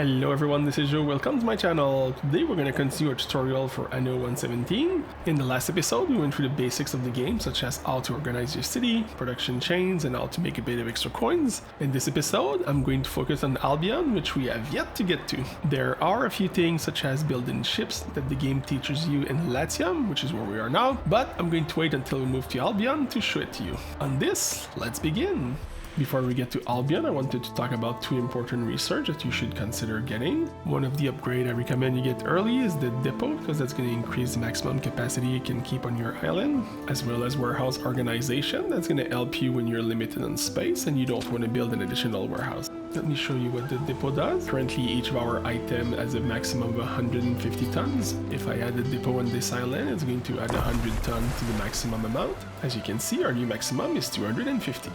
Hello everyone, this is Joe. Welcome to my channel. Today we're going to continue our tutorial for Anno 117. In the last episode we went through the basics of the game, such as how to organize your city, production chains, and how to make a bit of extra coins. In this episode I'm going to focus on Albion, which we have yet to get to. There are a few things such as building ships that the game teaches you in Latium, which is where we are now, but I'm going to wait until we move to Albion to show it to you. On this, let's begin. Before we get to Albion, I wanted to talk about two important research that you should consider getting. One of the upgrade I recommend you get early is the depot, because that's going to increase the maximum capacity you can keep on your island, as well as warehouse organization. That's going to help you when you're limited on space and you don't want to build an additional warehouse. Let me show you what the depot does. Currently each of our items has a maximum of 150 tons. If I add a depot on this island, it's going to add 100 tons to the maximum amount. As you can see, our new maximum is 250.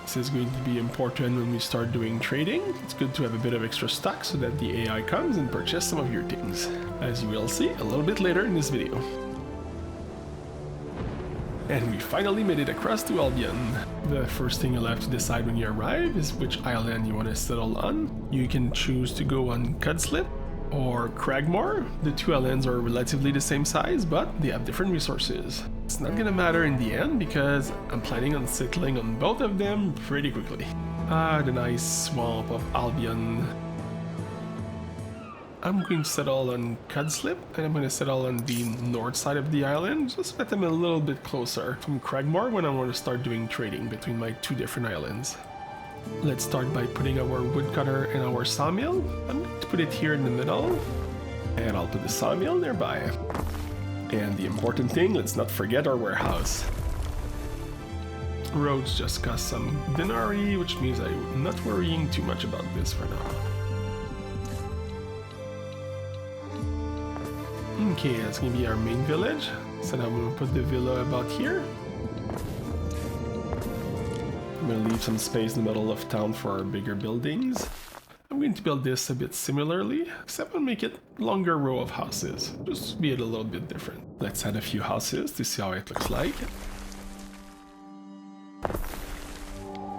This is going to be important when we start doing trading. It's good to have a bit of extra stock so that the AI comes and purchases some of your things, as you will see a little bit later in this video. And we finally made it across to Albion. The first thing you'll have to decide when you arrive is which island you want to settle on. You can choose to go on Cudslip or Cragmore. The two islands are relatively the same size, but they have different resources. It's not gonna matter in the end because I'm planning on settling on both of them pretty quickly. The nice swamp of Albion. I'm going to settle on Cudslip, and I'm going to settle on the north side of the island, just let them a little bit closer from Cragmore when I want to start doing trading between my two different islands. Let's start by putting our woodcutter and our sawmill. I'm going to put it here in the middle, and I'll put the sawmill nearby. And the important thing, let's not forget our warehouse. Roads just cost some denarii, which means I'm not worrying too much about this for now. Okay, that's going to be our main village. So now I'm going to put the villa about here. I'm going to leave some space in the middle of town for our bigger buildings. I'm going to build this a bit similarly, except I'll make it longer row of houses, just to be a little bit different. Let's add a few houses to see how it looks like.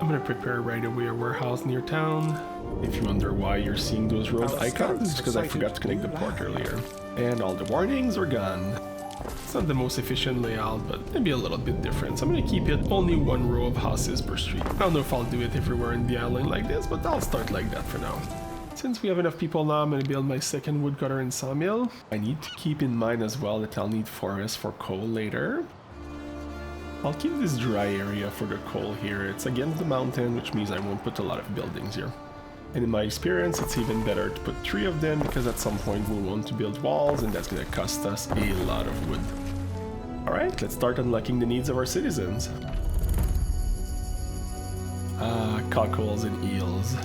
I'm going to prepare right away a warehouse near town. If you wonder why you're seeing those road icons, it's because I forgot to connect the port earlier. And all the warnings are gone. It's not the most efficient layout, but maybe a little bit different. So I'm going to keep it only one row of houses per street. I don't know if I'll do it everywhere in the island like this, but I'll start like that for now. Since we have enough people now, I'm going to build my second woodcutter and sawmill. I need to keep in mind as well that I'll need forest for coal later. I'll keep this dry area for the coal here. It's against the mountain, which means I won't put a lot of buildings here. And in my experience, it's even better to put 3 of them because at some point we'll want to build walls and that's going to cost us a lot of wood. Alright, let's start unlocking the needs of our citizens. Cockles and eels.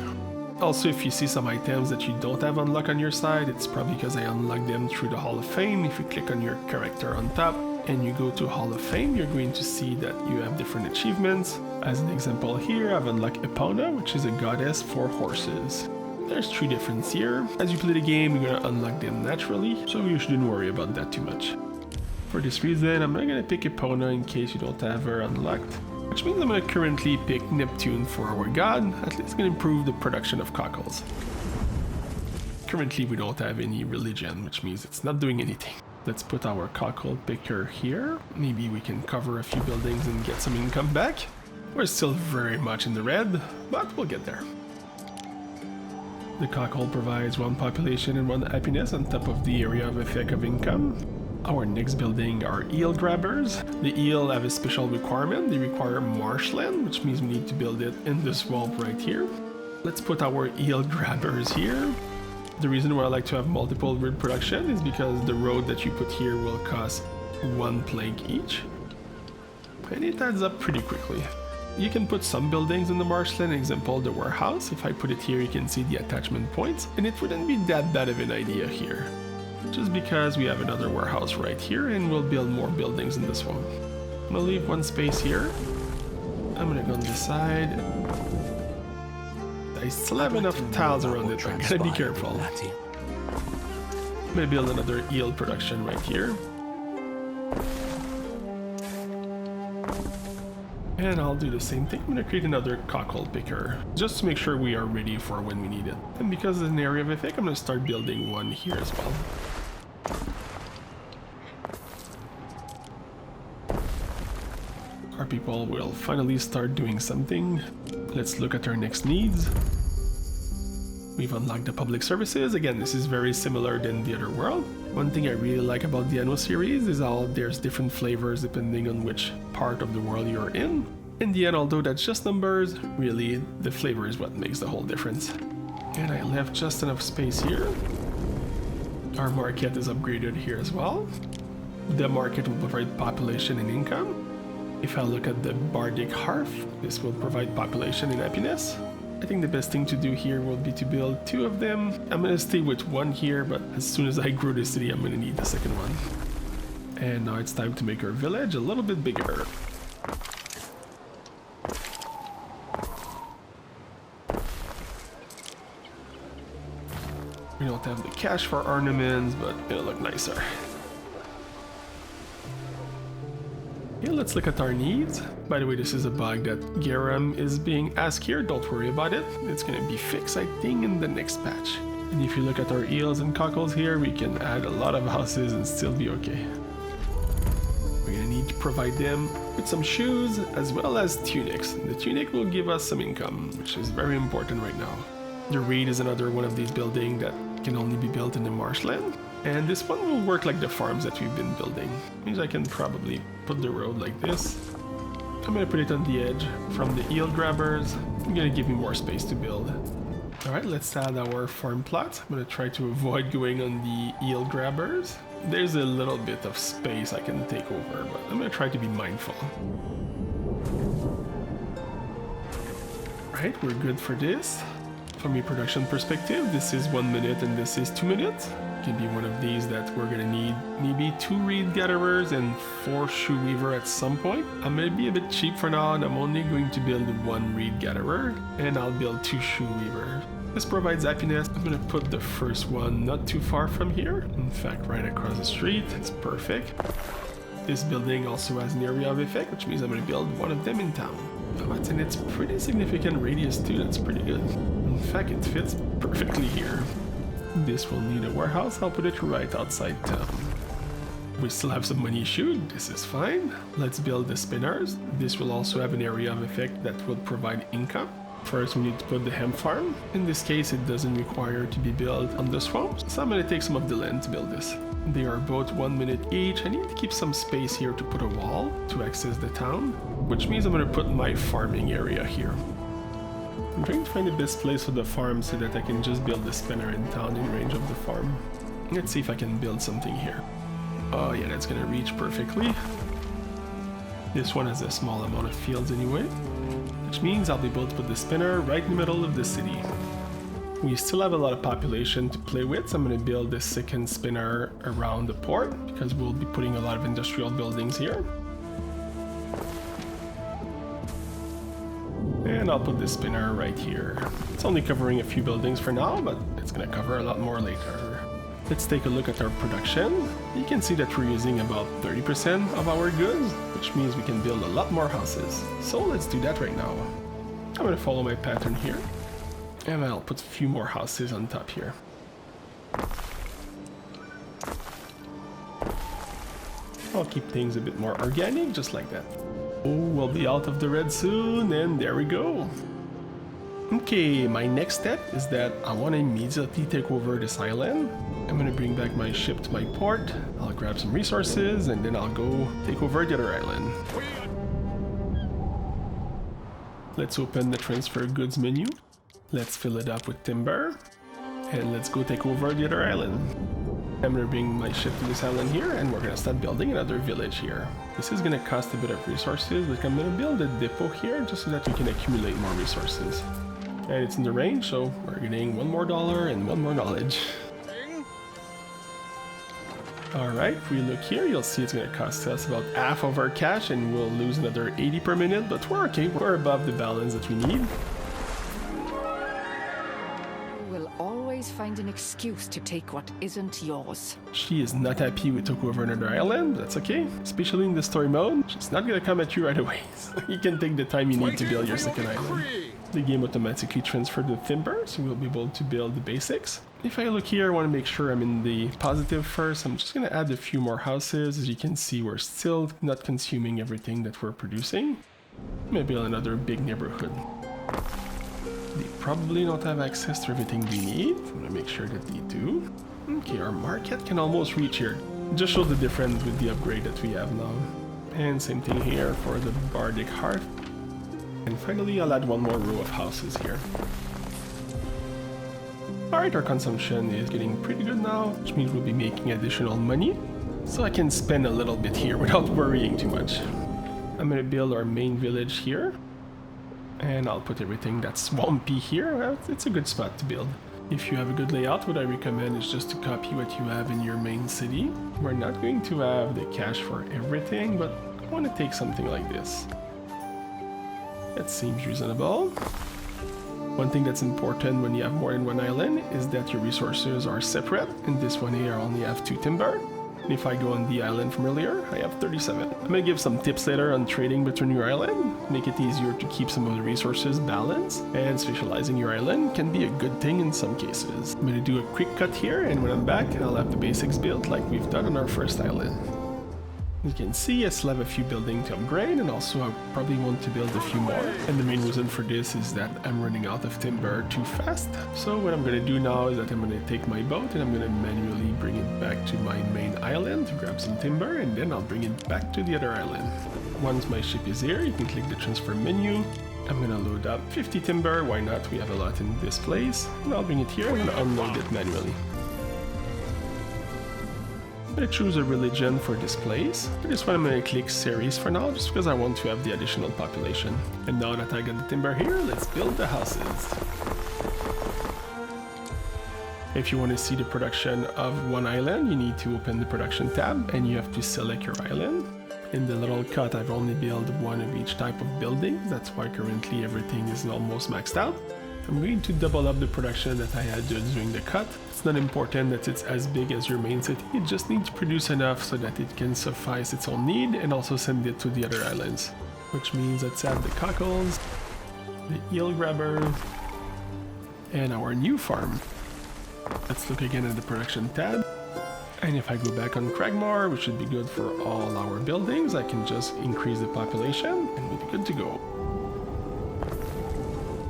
Also, if you see some items that you don't have unlocked on your side, it's probably because I unlocked them through the Hall of Fame. If you click on your character on top and you go to Hall of Fame, you're going to see that you have different achievements. As an example here, I've unlocked Epona, which is a goddess for horses. There's 3 difference here. As you play the game, you're going to unlock them naturally, so you shouldn't worry about that too much. For this reason, I'm not going to pick Epona in case you don't have her unlocked, which means I'm going to currently pick Neptune for our god. At least it's going to improve the production of cockles. Currently we don't have any religion, which means it's not doing anything. Let's put our cockle picker here. Maybe we can cover a few buildings and get some income back. We're still very much in the red, but we'll get there. The cockle provides 1 population and 1 happiness on top of the area of effect of income. Our next building are eel grabbers. The eel have a special requirement. They require marshland, which means we need to build it in the swamp right here. Let's put our eel grabbers here. The reason why I like to have multiple wood production is because the road that you put here will cost 1 plank each. And it adds up pretty quickly. You can put some buildings in the marshland, example the warehouse. If I put it here, you can see the attachment points, and it wouldn't be that bad of an idea here. Just because we have another warehouse right here, and we'll build more buildings in this one. I'm gonna leave 1 space here. I'm gonna go on this side. I still have enough tiles around it, I gotta be careful. I'm gonna build another eel production right here. And I'll do the same thing. I'm gonna create another cockle picker, just to make sure we are ready for when we need it. And because it's an area of effect, I'm gonna start building one here as well. Our people will finally start doing something. Let's look at our next needs. We've unlocked the public services. Again, this is very similar than the other world. One thing I really like about the Anno series is how there's different flavors depending on which part of the world you're in. In the end, although that's just numbers, really the flavor is what makes the whole difference. And I left just enough space here. Our market is upgraded here as well. The market will provide population and income. If I look at the Bardic Hearth, this will provide population and happiness. I think the best thing to do here will be to build 2 of them. I'm gonna stay with 1 here, but as soon as I grow the city, I'm gonna need the second one. And now it's time to make our village a little bit bigger. We don't have the cash for ornaments, but it'll look nicer. Yeah, let's look at our needs. By the way, this is a bug that Garam is being asked here. Don't worry about it. It's gonna be fixed, I think, in the next patch. And if you look at our eels and cockles here, we can add a lot of houses and still be okay. We're gonna need to provide them with some shoes as well as tunics. The tunic will give us some income, which is very important right now. The reed is another one of these buildings that can only be built in the marshland. And this one will work like the farms that we've been building. Means I can probably put the road like this. I'm gonna put it on the edge from the eel grabbers. I'm gonna give me more space to build. Alright, let's add our farm plot. I'm gonna try to avoid going on the eel grabbers. There's a little bit of space I can take over, but I'm gonna try to be mindful. Right, we're good for this. From a production perspective, this is 1 minute and this is 2 minutes. Can be one of these that we're gonna need maybe 2 reed gatherers and 4 shoe weaver at some point. I'm gonna be a bit cheap for now and I'm only going to build 1 reed gatherer and I'll build 2 shoe weaver. This provides happiness. I'm gonna put the first one not too far from here. In fact, right across the street. It's perfect. This building also has an area of effect, which means I'm gonna build one of them in town. And it's pretty significant radius too. That's pretty good. In fact, it fits perfectly here. This will need a warehouse. I'll put it right outside town. We still have some money issued. This is fine. Let's build the spinners. This will also have an area of effect that will provide income. First, we need to put the hemp farm. In this case, it doesn't require to be built on the swamp, so I'm going to take some of the land to build this. They are both 1 minute each. I need to keep some space here to put a wall to access the town, which means I'm going to put my farming area here. I'm trying to find the best place for the farm so that I can just build the spinner in town in range of the farm. Let's see if I can build something here. Oh yeah, that's gonna reach perfectly. This one has a small amount of fields anyway, which means I'll be able to put the spinner right in the middle of the city. We still have a lot of population to play with, so I'm gonna build the second spinner around the port because we'll be putting a lot of industrial buildings here. And I'll put this spinner right here. It's only covering a few buildings for now, but it's gonna cover a lot more later. Let's take a look at our production. You can see that we're using about 30% of our goods, which means we can build a lot more houses. So let's do that right now. I'm gonna follow my pattern here, and I'll put a few more houses on top here. I'll keep things a bit more organic, just like that. Oh, we'll be out of the red soon, and there we go. Okay, my next step is that I want to immediately take over this island. I'm going to bring back my ship to my port, I'll grab some resources, and then I'll go take over the other island. Let's open the transfer goods menu. Let's fill it up with timber, and let's go take over the other island. I'm gonna bring my ship to this island here, and we're gonna start building another village here. This is gonna cost a bit of resources, but I'm gonna build a depot here just so that we can accumulate more resources. And it's in the range, so we're getting $1 more and 1 more knowledge. Alright, if we look here, you'll see it's gonna cost us about half of our cash, and we'll lose another 80 per minute, but we're okay, we're above the balance that we need. We'll always find find an excuse to take what isn't yours. She is not happy we took over another island, that's okay. Especially in the story mode, she's not gonna come at you right away. So you can take the time you need to build your second island. The game automatically transferred the timber, so we'll be able to build the basics. If I look here, I want to make sure I'm in the positive first. I'm just going to add a few more houses. As you can see, we're still not consuming everything that we're producing. Maybe another big neighborhood. They probably don't have access to everything they need. I'm going to make sure that they do. Okay, our market can almost reach here. Just show the difference with the upgrade that we have now. And same thing here for the Bardic Hearth. And finally, I'll add one more row of houses here. Alright, our consumption is getting pretty good now, which means we'll be making additional money. So I can spend a little bit here without worrying too much. I'm gonna build our main village here. And I'll put everything that's swampy here. Well, it's a good spot to build. If you have a good layout, what I recommend is just to copy what you have in your main city. We're not going to have the cash for everything, but I want to take something like this. That seems reasonable. One thing that's important when you have more than one island is that your resources are separate. In this one here, I only have 2 timber. And if I go on the island from earlier, I have 37. I'm gonna give some tips later on trading between your island. Make it easier to keep some of the resources balanced. And specializing your island can be a good thing in some cases. I'm gonna do a quick cut here, and when I'm back, I'll have the basics built like we've done on our first island. You can see I still have a few buildings to upgrade, and also I probably want to build a few more. And the main reason for this is that I'm running out of timber too fast. So what I'm going to do now is that I'm going to take my boat and I'm going to manually bring it back to my main island to grab some timber, and then I'll bring it back to the other island. Once my ship is here, you can click the transfer menu. I'm going to load up 50 timber, why not, we have a lot in this place. And I'll bring it here and unload it manually. I'm going to choose a religion for this place. For this one I'm going to click series for now, just because I want to have the additional population. And now that I got the timber here, let's build the houses. If you want to see the production of one island, you need to open the production tab and you have to select your island. In the little cut, I've only built one of each type of building. That's why currently everything is almost maxed out. I'm going to double up the production that I had during the cut. It's not important that it's as big as your main city, it just needs to produce enough so that it can suffice its own need and also send it to the other islands. Which means let's add the cockles, the eel grabber, and our new farm. Let's look again at the production tab. And if I go back on Cragmore, which should be good for all our buildings, I can just increase the population and we'll be good to go.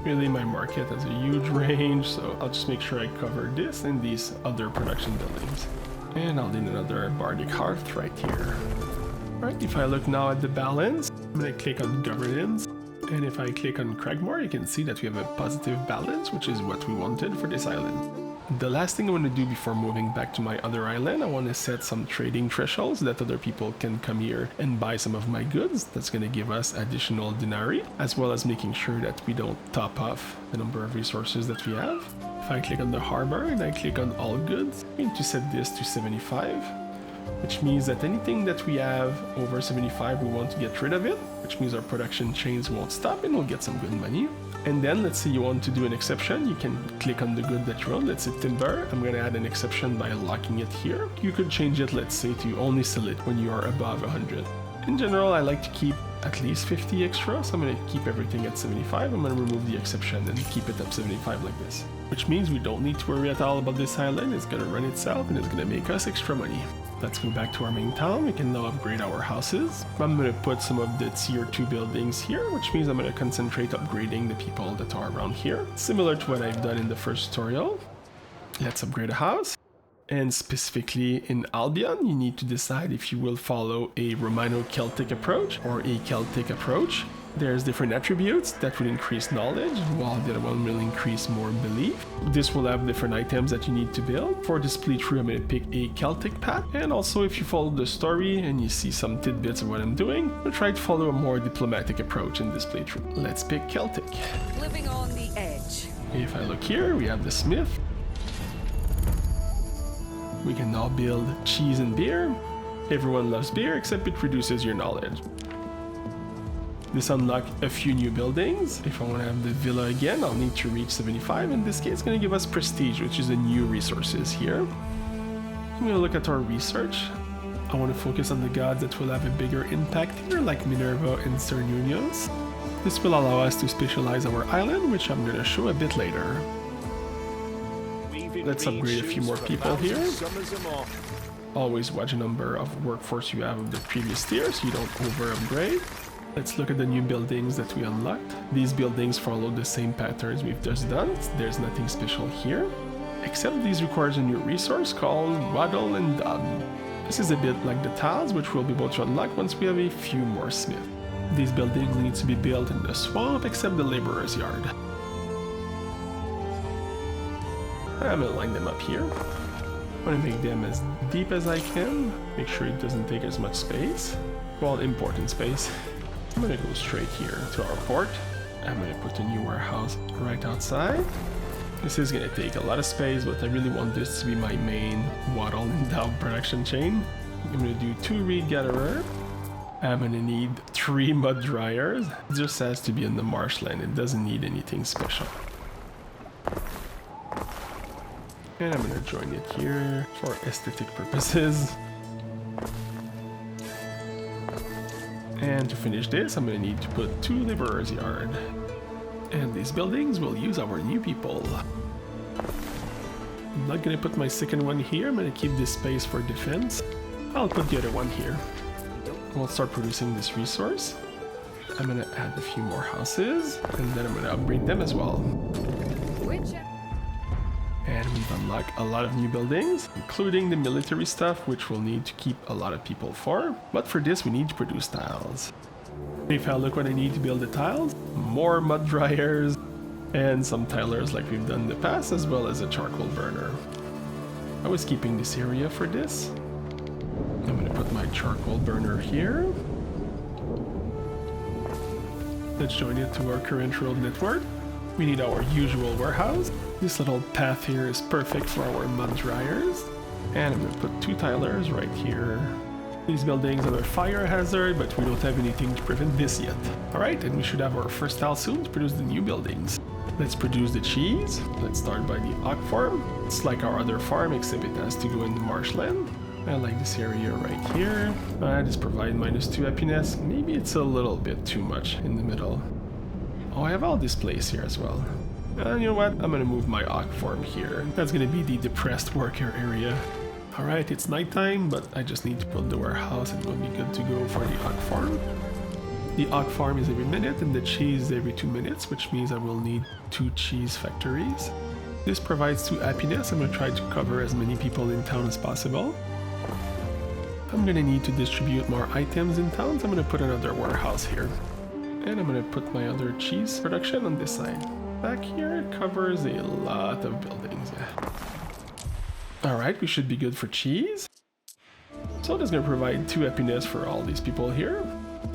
Really, my market has a huge range, so I'll just make sure I cover this and these other production buildings. And I'll need another Bardic Hearth right here. Right, if I look now at the balance, I'm going to click on Governance. And if I click on Cragmore, you can see that we have a positive balance, which is what we wanted for this island. The last thing I want to do before moving back to my other island, I want to set some trading thresholds that other people can come here and buy some of my goods. That's going to give us additional denarii, as well as making sure that we don't top off the number of resources that we have. If I click on the harbor and I click on all goods, I'm going to set this to 75, which means that anything that we have over 75, we want to get rid of it, which means our production chains won't stop and we'll get some good money. And then let's say you want to do an exception, you can click on the good that you want. Let's say timber. I'm going to add an exception by locking it here. You could change it, let's say, to only sell it when you are above 100. In general, I like to keep at least 50 extra, so I'm going to keep everything at 75. I'm going to remove the exception and keep it at 75 like this. Which means we don't need to worry at all about this island. It's going to run itself and it's going to make us extra money. Let's go back to our main town. We can now upgrade our houses. I'm going to put some of the tier 2 buildings here, which means I'm going to concentrate upgrading the people that are around here. Similar to what I've done in the first tutorial. Let's upgrade a house. And specifically in Albion, you need to decide if you will follow a Romano-Celtic approach or a Celtic approach. There's different attributes that will increase knowledge, while the other one will increase more belief. This will have different items that you need to build. For this playthrough, I'm going to pick a Celtic path. And also, if you follow the story and you see some tidbits of what I'm doing, I'll try to follow a more diplomatic approach in this playthrough. Let's pick Celtic. Living on the edge. If I look here, we have the smith. We can now build cheese and beer. Everyone loves beer, except it reduces your knowledge. This unlocks a few new buildings. If I want to have the villa again, I'll need to reach 75. In this case, it's going to give us prestige, which is the new resources here. I'm going to look at our research. I want to focus on the gods that will have a bigger impact here, like Minerva and Cernunios. This will allow us to specialize our island, which I'm going to show a bit later. Let's upgrade a few more people here. Always watch the number of workforce you have of the previous tier so you don't over-upgrade. Let's look at the new buildings that we unlocked. These buildings follow the same patterns we've just done. There's nothing special here, except these requires a new resource called Waddle and Dub. This is a bit like the tiles, which we'll be able to unlock once we have a few more smiths. These buildings need to be built in the swamp, except the laborer's yard. I'm gonna line them up here. I'm gonna make them as deep as I can. Make sure it doesn't take as much space. Well, important space. I'm gonna go straight here to our port. I'm gonna put a new warehouse right outside. This is gonna take a lot of space, but I really want this to be my main Waddle and Dub production chain. I'm gonna do 2 reed gatherer. I'm gonna need 3 mud dryers. It just has to be in the marshland. It doesn't need anything special. And I'm gonna join it here for aesthetic purposes. And to finish this, I'm gonna need to put 2 laborers' yard. And these buildings will use our new people. I'm not gonna put my second one here. I'm gonna keep this space for defense. I'll put the other one here. We'll start producing this resource. I'm gonna add a few more houses, and then I'm gonna upgrade them as well. And we've unlocked a lot of new buildings, including the military stuff, which we'll need to keep a lot of people for. But for this, we need to produce tiles. If I look what I need to build the tiles, more mud dryers, and some tilers like we've done in the past, as well as a charcoal burner. I was keeping this area for this. I'm gonna put my charcoal burner here. Let's join it to our current road network. We need our usual warehouse. This little path here is perfect for our mud dryers. And I'm gonna put 2 tilers right here. These buildings have a fire hazard, but we don't have anything to prevent this yet. Alright, and we should have our first tile soon to produce the new buildings. Let's produce the cheese. Let's start by the oak farm. It's like our other farm, except it has to go in the marshland. I like this area right here. This provides -2 happiness. Maybe it's a little bit too much in the middle. Oh, I have all this place here as well. And you know what? I'm gonna move my oak farm here. That's gonna be the depressed worker area. Alright, it's nighttime, but I just need to build the warehouse and it will be good to go for the oak farm. The oak farm is every minute and the cheese is every 2 minutes, which means I will need 2 cheese factories. This provides 2 happiness. I'm gonna try to cover as many people in town as possible. I'm gonna need to distribute more items in town, so I'm gonna put another warehouse here. And I'm gonna put my other cheese production on this side. Back here it covers a lot of buildings, yeah. Alright, we should be good for cheese. So that's gonna provide 2 happiness for all these people here.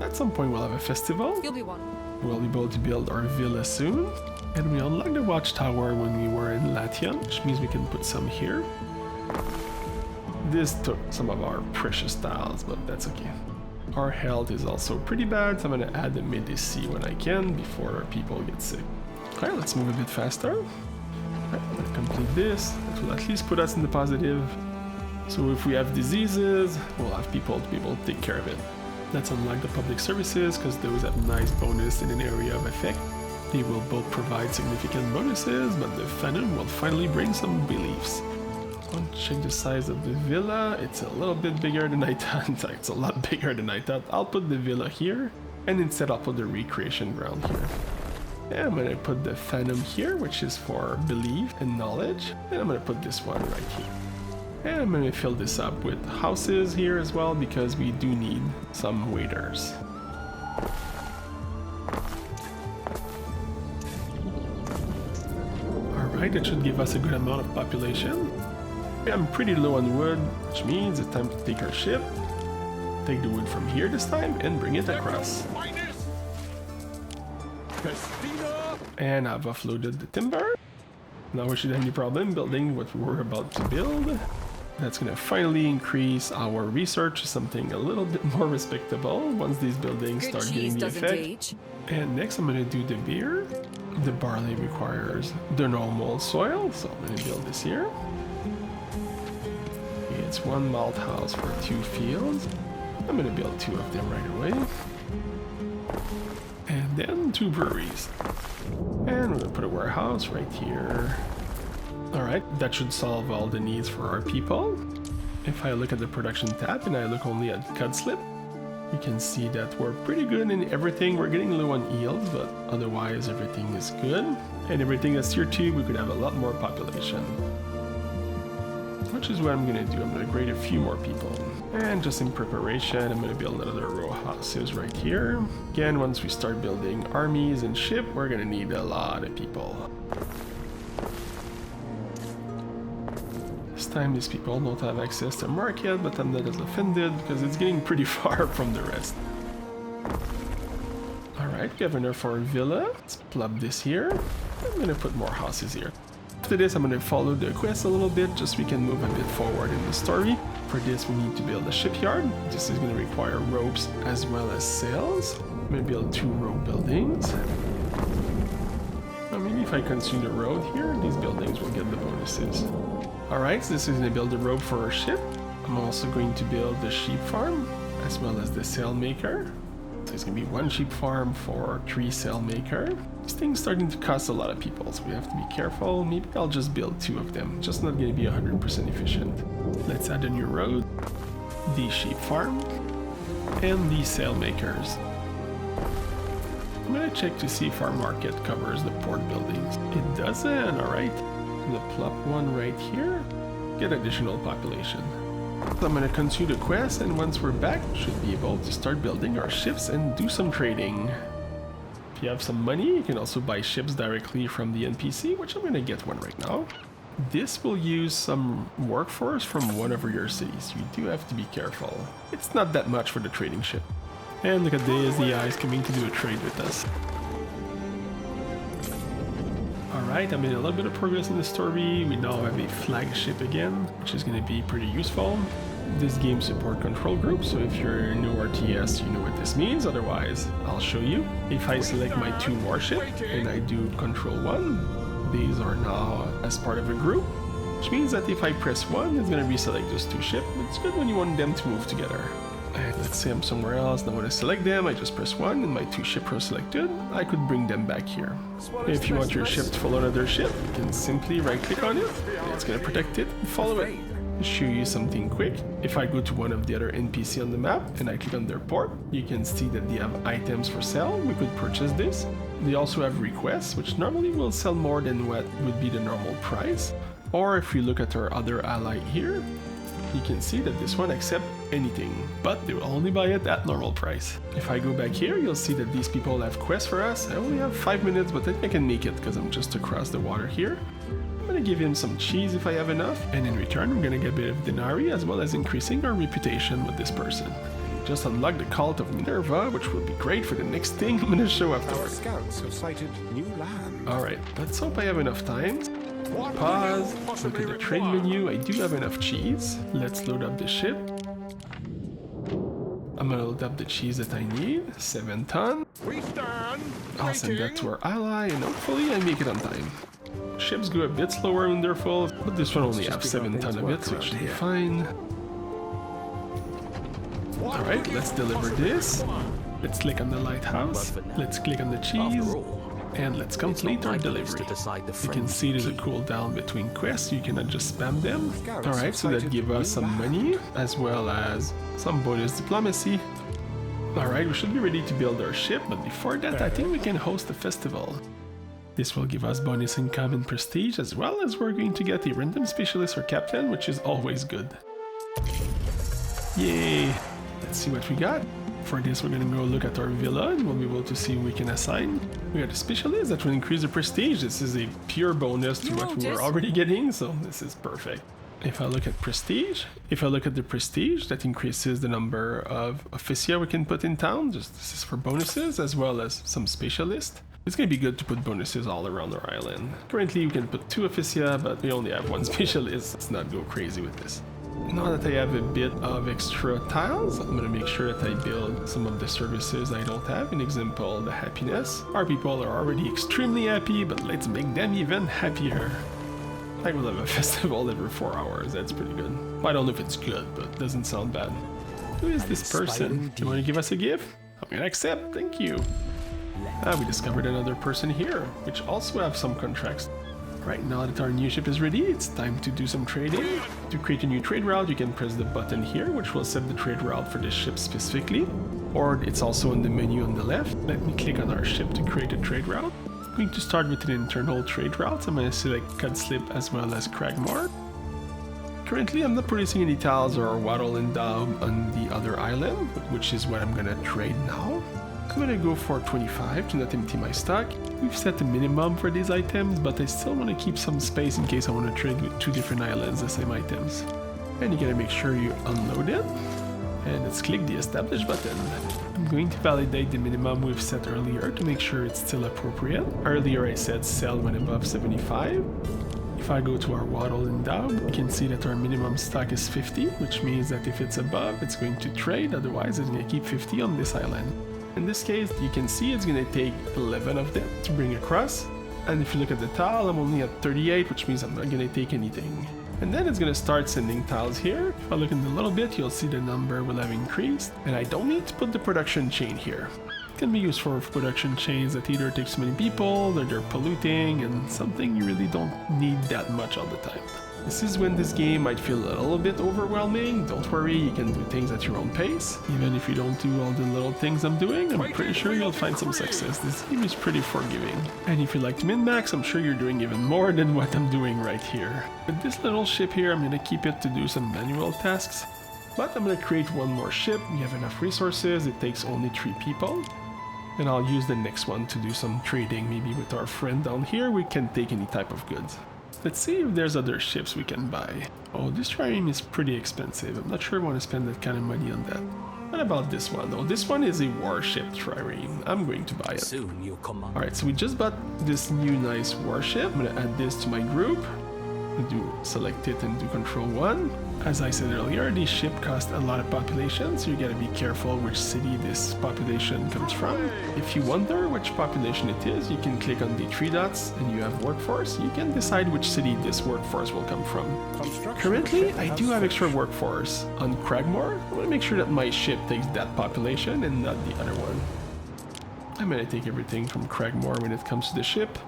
At some point we'll have a festival. You'll be one. We'll be able to build our villa soon. And we unlocked the watchtower when we were in Latium, which means we can put some here. This took some of our precious tiles, but that's okay. Our health is also pretty bad, so I'm gonna add the medici when I can before our people get sick. Alright, let's move a bit faster. Alright, I'm gonna complete this. That will at least put us in the positive. So if we have diseases, we'll have people to be able to take care of it. Let's unlock the public services, because those have nice bonus in an area of effect. They will both provide significant bonuses, but the Phantom will finally bring some reliefs. I'll check the size of the villa. It's a little bit bigger than I thought. It's a lot bigger than I thought. I'll put the villa here, and instead I'll put the recreation ground here. And I'm gonna put the Phantom here, which is for belief and knowledge. And I'm gonna put this one right here. And I'm gonna fill this up with houses here as well, because we do need some waiters. Alright, that should give us a good amount of population. I'm pretty low on wood, which means it's time to take our ship, take the wood from here this time, and bring it across. And I've offloaded the timber. Now we should have any problem building what we were about to build. That's going to finally increase our research to something a little bit more respectable once these buildings Good start cheese getting the doesn't effect. age. And next I'm going to do the beer. The barley requires the normal soil, so I'm going to build this here. It's one malt house for 2 fields. I'm going to build 2 of them right away. And then 2 breweries. And we're going to put a warehouse right here. Alright, that should solve all the needs for our people. If I look at the production tab and I look only at cod slip, you can see that we're pretty good in everything. We're getting low on yields, but otherwise everything is good. And everything that's tier 2, we could have a lot more population. Which is what I'm going to do. I'm going to grade a few more people. And just in preparation, I'm going to build another row of houses right here. Again, once we start building armies and ship, we're going to need a lot of people. This time these people don't have access to market, but I'm not as offended because it's getting pretty far from the rest. Alright, governor for a villa. Let's plug this here. I'm going to put more houses here. After this, I'm going to follow the quest a little bit just so we can move a bit forward in the story. For this, we need to build a shipyard. This is going to require ropes as well as sails. I'm going to build 2 row buildings. Now maybe if I consume the road here, these buildings will get the bonuses. Alright, so this is going to build a rope for our ship. I'm also going to build the sheep farm as well as the sail maker. So it's going to be 1 sheep farm for 3 sail maker. This thing's starting to cost a lot of people, so we have to be careful. Maybe I'll just build 2 of them, just not going to be 100% efficient. Let's add a new road, the sheep farm, and the sail makers. I'm going to check to see if our market covers the port buildings. It doesn't, alright. I'm going to plop 1 right here, get additional population. So I'm going to continue the quest, and once we're back, should be able to start building our ships and do some trading. If you have some money, you can also buy ships directly from the NPC, which I'm going to get one right now. This will use some workforce from one of your cities. You do have to be careful. It's not that much for the trading ship. And look at this, the AI is coming to do a trade with us. Alright, I made a little bit of progress in the story. We now have a flagship again, which is going to be pretty useful. This game supports control groups, so if you're new RTS, you know what this means. Otherwise, I'll show you. If I select my 2 warships and I do control 1, these are now as part of a group, which means that if I press 1, it's going to reselect those 2 ships. It's good when you want them to move together. And let's say I'm somewhere else, and I want to select them, I just press 1 and my 2 ships are selected. I could bring them back here. If you want your ship to follow another ship, you can simply right click on it, and it's going to protect it and follow it. I'll show you something quick. If I go to one of the other NPC on the map and I click on their port, you can see that they have items for sale. We could purchase this. They also have requests, which normally will sell more than what would be the normal price. Or if we look at our other ally here, you can see that this one accepts anything, but they will only buy it at normal price. If I go back here, you'll see that these people have quests for us. I only have 5 minutes, but I think I can make it because I'm just across the water here. I'm gonna give him some cheese if I have enough, and in return we're gonna get a bit of denarii as well as increasing our reputation with this person. Just unlock the cult of Minerva, which will be great for the next thing I'm gonna show afterwards. Scouts have sighted new land. Alright, let's hope I have enough time. Pause, look at the trade menu, I do have enough cheese. Let's load up the ship. I'm gonna load up the cheese that I need, 7 tons. I'll send that to our ally and hopefully I make it on time. Ships go a bit slower when they're full, but this one only has 7 tons of it, so it should be fine. Alright, let's deliver this. Let's click on the lighthouse, let's click on the cheese, and let's complete our delivery. You can see there's a cooldown between quests, you cannot just spam them. Alright, so that gives us some money, as well as some bonus diplomacy. Alright, we should be ready to build our ship, but before that I think we can host a festival. This will give us bonus income and prestige, as well as we're going to get a random specialist or captain, which is always good. Yay! Let's see what we got. For this, we're going to go look at our villa and we'll be able to see who we can assign. We got a specialist that will increase the prestige. This is a pure bonus to what we were already getting, so this is perfect. If I look at prestige, that increases the number of officia we can put in town. This is for bonuses as well as some specialists. It's going to be good to put bonuses all around our island. Currently, we can put 2 officia, but we only have 1 specialist. Let's not go crazy with this. Now that I have a bit of extra tiles, I'm gonna make sure that I build some of the services I don't have. An example, the happiness. Our people are already extremely happy, but let's make them even happier. I will have a festival every 4 hours, that's pretty good. Well, I don't know if it's good, but it doesn't sound bad. Who is this person? Do you want to give us a gift? I'm gonna accept, thank you. We discovered another person here, which also have some contracts. Right now that our new ship is ready, it's time to do some trading. To create a new trade route, you can press the button here, which will set the trade route for this ship specifically. Or it's also in the menu on the left. Let me click on our ship to create a trade route. I'm going to start with an internal trade route. I'm going to select Cudslip as well as Cragmore. Currently, I'm not producing any tiles or wattle and daub on the other island, which is what I'm going to trade now. I'm gonna go for 25 to not empty my stock. We've set a minimum for these items, but I still want to keep some space in case I want to trade with 2 different islands the same items. And you gotta make sure you unload it. And let's click the establish button. I'm going to validate the minimum we've set earlier to make sure it's still appropriate. Earlier I said sell when above 75. If I go to our wattle and daub, you can see that our minimum stock is 50, which means that if it's above, it's going to trade, otherwise it's going to keep 50 on this island. In this case, you can see it's going to take 11 of them to bring across. And if you look at the tile, I'm only at 38, which means I'm not going to take anything. And then it's going to start sending tiles here. If I look in a little bit, you'll see the number will have increased. And I don't need to put the production chain here. It can be used for production chains that either take too many people, or they're polluting, and something you really don't need that much all the time. This is when this game might feel a little bit overwhelming. Don't worry, you can do things at your own pace. Even if you don't do all the little things I'm doing, I'm pretty sure you'll find some success. This game is pretty forgiving. And if you like to min-max, I'm sure you're doing even more than what I'm doing right here. With this little ship here, I'm gonna keep it to do some manual tasks. But I'm gonna create one more ship. We have enough resources, it takes only 3 people. And I'll use the next one to do some trading. Maybe with our friend down here, we can take any type of goods. Let's see if there's other ships we can buy. Oh, this trireme is pretty expensive. I'm not sure I want to spend that kind of money on that. What about this one though? This one is a warship trireme. I'm going to buy it. Soon you'll come on. Alright, so we just bought this new nice warship. I'm gonna add this to my group. Do select it and do control 1. As I said earlier, these ships cost a lot of population, so you gotta be careful which city this population comes from. If you wonder which population it is, you can click on the 3 dots and you have workforce. You can decide which city this workforce will come from. Currently, I do have extra workforce on Cragmore. I wanna make sure that my ship takes that population and not the other one. I'm gonna take everything from Cragmore when it comes to the ship.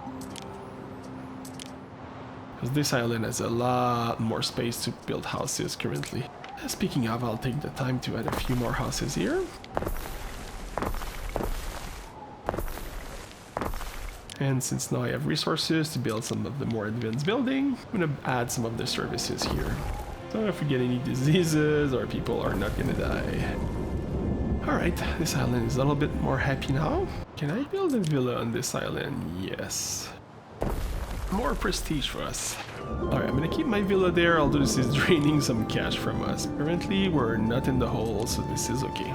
Because this island has a lot more space to build houses currently. Speaking of, I'll take the time to add a few more houses here. And since now I have resources to build some of the more advanced building, I'm gonna add some of the services here. So if we get any diseases, our people are not gonna die. Alright, this island is a little bit more happy now. Can I build a villa on this island? Yes. More prestige for us. Alright, I'm gonna keep my villa there, although this is draining some cash from us. Currently, we're not in the hole, so this is okay.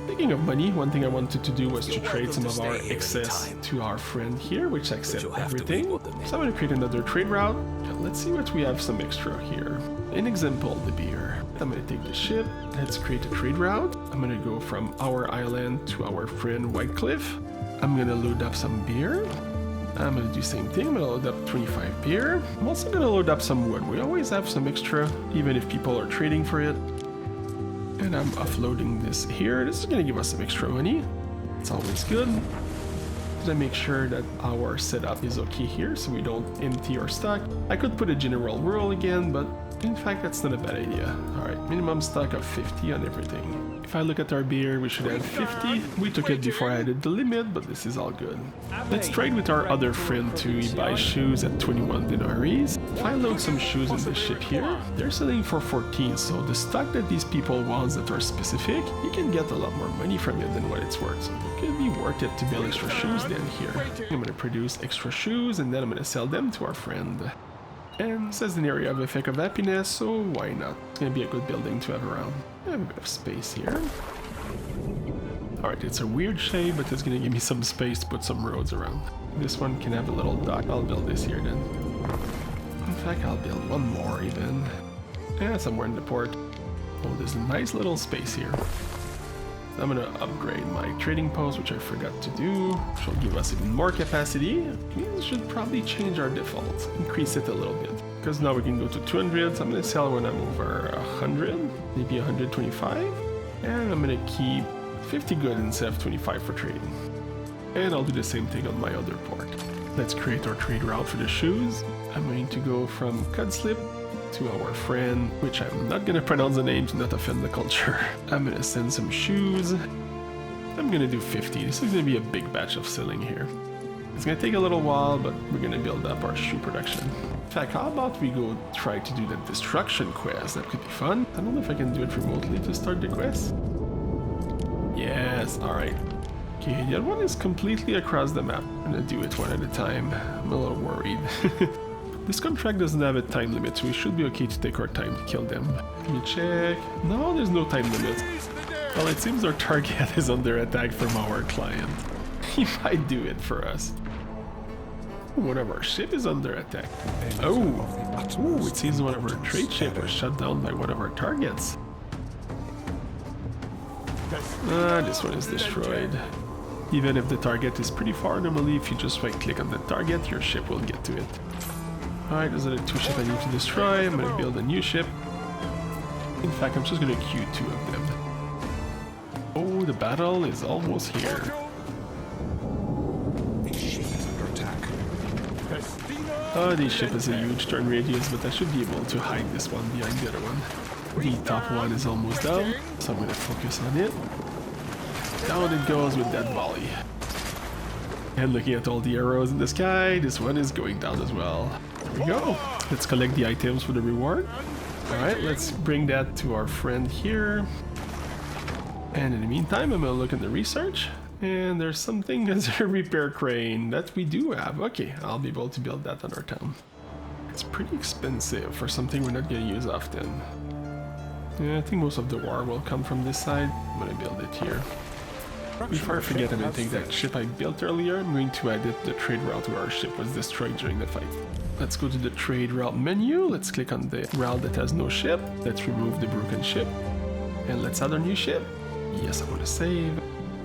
Speaking of money, one thing I wanted to do was to trade some of our excess to our friend here, which accepts everything. So I'm gonna create another trade route. Let's see what we have some extra here. An example, the beer. I'm gonna take the ship. Let's create a trade route. I'm gonna go from our island to our friend Whitecliff. I'm gonna load up some beer. I'm gonna do the same thing. I'm gonna load up 25 beer. I'm also gonna load up some wood. We always have some extra, even if people are trading for it. And I'm offloading this here. This is gonna give us some extra money. It's always good. To make sure that our setup is okay here, so we don't empty our stock. I could put a general rule again, but in fact, that's not a bad idea. Alright, minimum stock of 50 on everything. If I look at our beer, we should have 50. We took it before I added the limit, but this is all good. Let's trade with our other friend too. He buys shoes at 21 denaries. If I load some shoes in the ship here, they're selling for 14, so the stock that these people want that are specific, you can get a lot more money from it than what it's worth. So it could be worth it to build extra shoes then here. I'm gonna produce extra shoes and then I'm gonna sell them to our friend. And it says an area of effect of happiness, so why not? It's gonna be a good building to have around. I have a bit of space here. Alright, it's a weird shape, but it's gonna give me some space to put some roads around. This one can have a little dock. I'll build this here then. In fact, I'll build one more even. Yeah, somewhere in the port. Oh, there's a nice little space here. I'm gonna upgrade my trading post, which I forgot to do, which will give us even more capacity. We should probably change our default, increase it a little bit, because now we can go to 200. So I'm gonna sell when I'm over 100, maybe 125, and I'm gonna keep 50 good instead of 25 for trading. And I'll do the same thing on my other port. Let's create our trade route for the shoes. I'm going to go from Cudslip to our friend, which I'm not gonna pronounce the name to not offend the culture. I'm gonna send some shoes. I'm gonna do 50. This is gonna be a big batch of selling here. It's gonna take a little while, but we're gonna build up our shoe production. In fact, how about we go try to do the destruction quest? That could be fun. I don't know if I can do it remotely to start the quest. Yes, alright. Okay, the other one is completely across the map. I'm gonna do it one at a time. I'm a little worried. This contract doesn't have a time limit, so we should be okay to take our time to kill them. Let me check. No, there's no time limit. Well, it seems our target is under attack from our client. He might do it for us. One of our ship is under attack. Oh, ooh, it seems one of our trade ship was shut down by one of our targets. This one is destroyed. Even if the target is pretty far, normally if you just right click on the target, your ship will get to it. Alright, those are the two ships I need to destroy. I'm gonna build a new ship. In fact, I'm just gonna queue 2 of them. Oh, the battle is almost here. This ship is under attack. Oh, this ship has a huge turn radius, but I should be able to hide this one behind the other one. The top one is almost down, so I'm gonna focus on it. Down it goes with that volley. And looking at all the arrows in the sky, this one is going down as well. There we go. Let's collect the items for the reward. Alright, let's bring that to our friend here. And in the meantime, I'm gonna look at the research. And there's something as a repair crane that we do have. Okay, I'll be able to build that on our town. It's pretty expensive for something we're not gonna use often. Yeah, I think most of the war will come from this side. I'm gonna build it here. Before I forget, I'm gonna take that ship I built earlier. I'm going to edit the trade route where our ship was destroyed during the fight. Let's go to the trade route menu. Let's click on the route that has no ship. Let's remove the broken ship. And let's add our new ship. Yes, I want to save.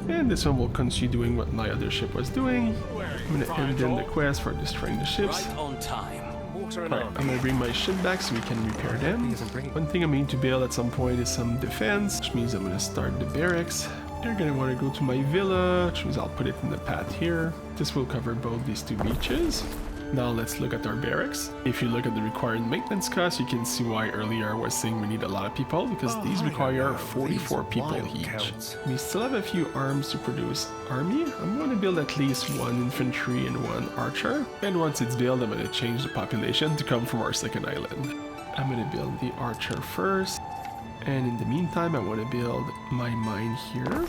And this one will continue doing what my other ship was doing. I'm gonna end in the quest for destroying the ships. Right on time. Alright, I'm gonna bring my ship back so we can repair them. One thing I'm going to build at some point is some defense, which means I'm gonna start the barracks. You're gonna want to go to my villa, which means I'll put it in the path here. This will cover both these 2 beaches. Now let's look at our barracks. If you look at the required maintenance costs, you can see why earlier I was saying we need a lot of people, because these require 44 people each. We still have a few arms to produce. Army? I'm going to build at least 1 infantry and 1 archer. And once it's built, I'm going to change the population to come from our second island. I'm going to build the archer first. And in the meantime, I want to build my mine here.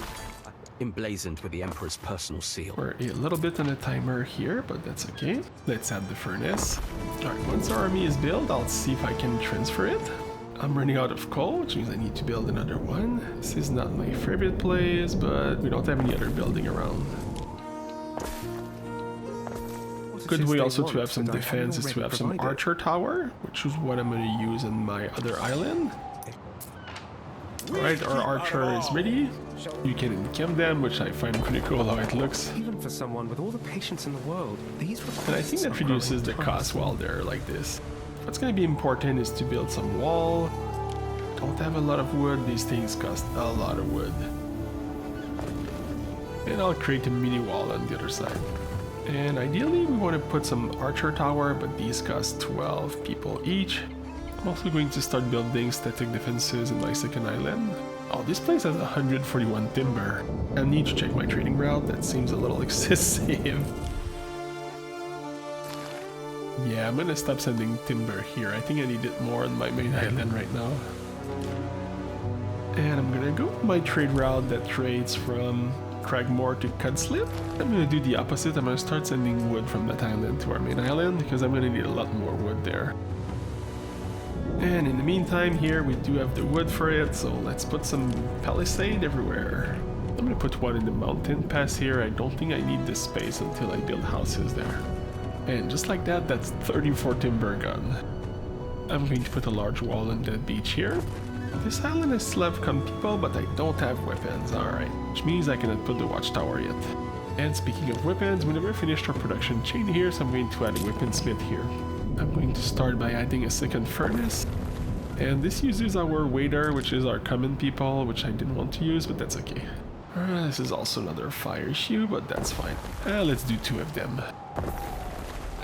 Emblazoned with the Emperor's personal seal. We're a little bit on a timer here, but that's okay. Let's add the furnace. Alright, once our army is built, I'll see if I can transfer it. I'm running out of coal, which means I need to build another one. This is not my favorite place, but we don't have any other building around. Good way also to have some defense is to have some archer tower, which is what I'm going to use on my other island. Alright, our archer is ready. You can encamp them, which I find pretty cool how it looks. Even for someone with all the patience in the world, these and I think that reduces the cost while they're like this. What's going to be important is to build some wall. Don't have a lot of wood, these things cost a lot of wood. And I'll create a mini wall on the other side. And ideally we want to put some archer tower, but these cost 12 people each. I'm also going to start building static defenses in my second island. Oh, this place has 141 timber. I need to check my trading route, that seems a little excessive. Yeah, I'm gonna stop sending timber here. I think I need it more on my main island right now. And I'm gonna go my trade route that trades from Cragmore to Cudslip. I'm gonna do the opposite. I'm gonna start sending wood from that island to our main island because I'm gonna need a lot more wood there. And in the meantime here we do have the wood for it, so let's put some palisade everywhere. I'm gonna put one in the mountain pass here. I don't think I need this space until I build houses there. And just like that, that's 34 timber gone. I'm going to put a large wall on the beach here. This island is still have come people, but I don't have weapons. Alright, which means I cannot put the watchtower yet. And speaking of weapons, we never finished our production chain here, so I'm going to add a weaponsmith here. I'm going to start by adding a second furnace. And this uses our waiter, which is our common people, which I didn't want to use, but that's okay. This is also another fire issue, but that's fine. Let's do 2 of them.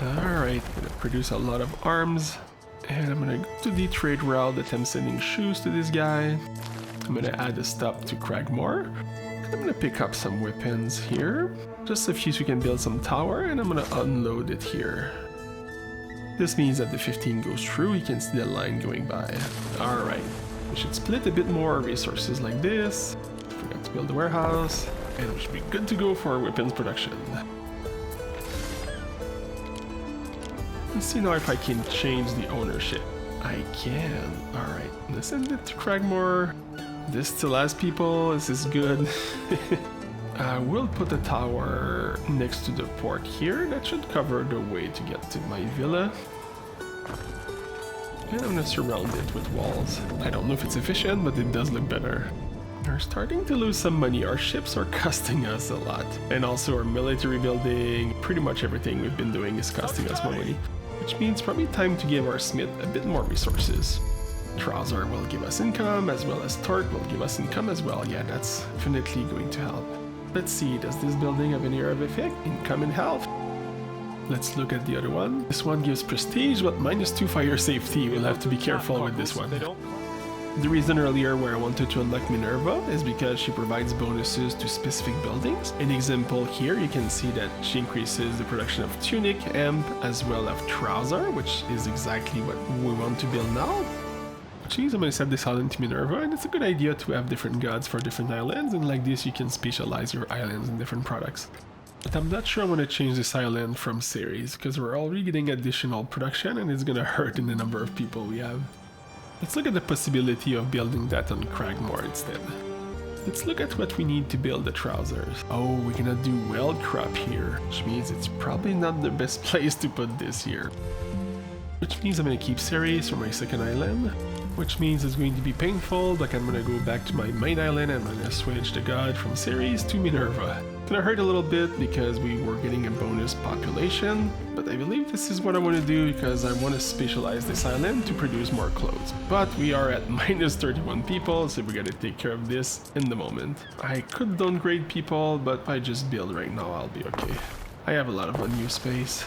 Alright, I'm gonna produce a lot of arms. And I'm gonna go to the trade route that I'm sending shoes to this guy. I'm gonna add a stop to Cragmore. I'm gonna pick up some weapons here. Just a few so we can build some tower, and I'm gonna unload it here. This means that the 15 goes through, you can see the line going by. Alright, we should split a bit more resources like this. Forgot to build a warehouse, and we should be good to go for our weapons production. Let's see now if I can change the ownership. I can. Alright, let's send it to Cragmore. This still has people, this is good. I will put a tower next to the port here. That should cover the way to get to my villa. And I'm gonna surround it with walls. I don't know if it's efficient, but it does look better. We're starting to lose some money. Our ships are costing us a lot. And also our military building, pretty much everything we've been doing is costing us more money. Which means probably time to give our smith a bit more resources. Trouser will give us income, as well as Torque will give us income as well. Yeah, that's definitely going to help. Let's see, does this building have any area of effect? Income and health. Let's look at the other one. This one gives prestige, but -2 fire safety. We'll have to be careful with this one. The reason earlier where I wanted to unlock Minerva is because she provides bonuses to specific buildings. An example here, you can see that she increases the production of Tunic, Amp, as well as Trouser, which is exactly what we want to build now. Which means I'm going to set this island to Minerva, and it's a good idea to have different gods for different islands, and like this you can specialize your islands in different products. But I'm not sure I want to change this island from series, because we're already getting additional production and it's going to hurt in the number of people we have. Let's look at the possibility of building that on Cragmore instead. Let's look at what we need to build the trousers. Oh, we cannot do wild crop here, which means it's probably not the best place to put this here. Which means I'm going to keep Ceres for my second island. Which means it's going to be painful, like I'm going to go back to my main island and I'm going to switch the god from Ceres to Minerva. It's going to hurt a little bit because we were getting a bonus population, but I believe this is what I want to do because I want to specialize this island to produce more clothes. But we are at -31 people, so we got to take care of this in the moment. I could downgrade people, but if I just build right now, I'll be okay. I have a lot of unused space.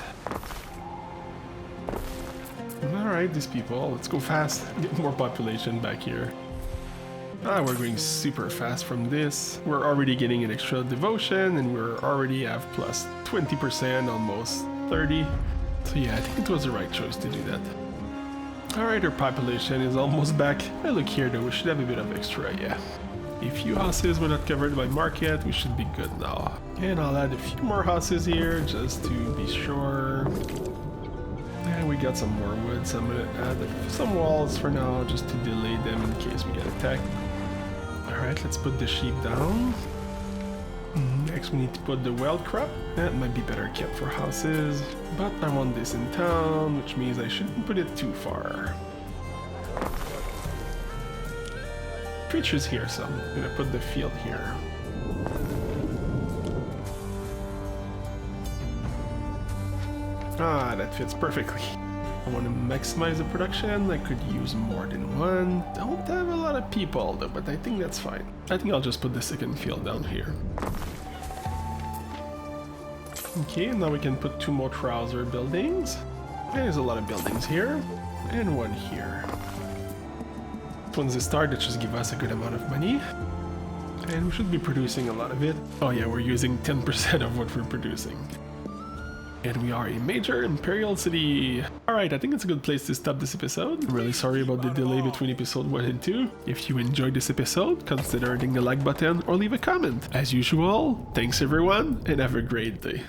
Alright, these people, let's go fast, get more population back here. We're going super fast from this. We're already getting an extra devotion and we're already have plus 20%, almost 30. So yeah, I think it was the right choice to do that. Alright, our population is almost back. Look here though, we should have a bit of extra, yeah. A few houses were not covered by market, we should be good now. And I'll add a few more houses here just to be sure. And we got some more wood, so I'm gonna add some walls for now just to delay them in case we get attacked. Alright, let's put the sheep down. Next we need to put the wild crop. That might be better kept for houses, but I want this in town, which means I shouldn't put it too far. Creatures here, so I'm gonna put the field here. That fits perfectly. I want to maximize the production. I could use more than one. Don't have a lot of people though, but I think that's fine. I think I'll just put the second field down here. Okay, now we can put 2 more trouser buildings. There's a lot of buildings here, and one here. Once they start, it should give us a good amount of money. And we should be producing a lot of it. Oh yeah, we're using 10% of what we're producing. And we are a major imperial city. Alright, I think it's a good place to stop this episode. I'm really sorry about the delay between episode 1 and 2. If you enjoyed this episode, consider hitting the like button or leave a comment. As usual, thanks everyone, and have a great day.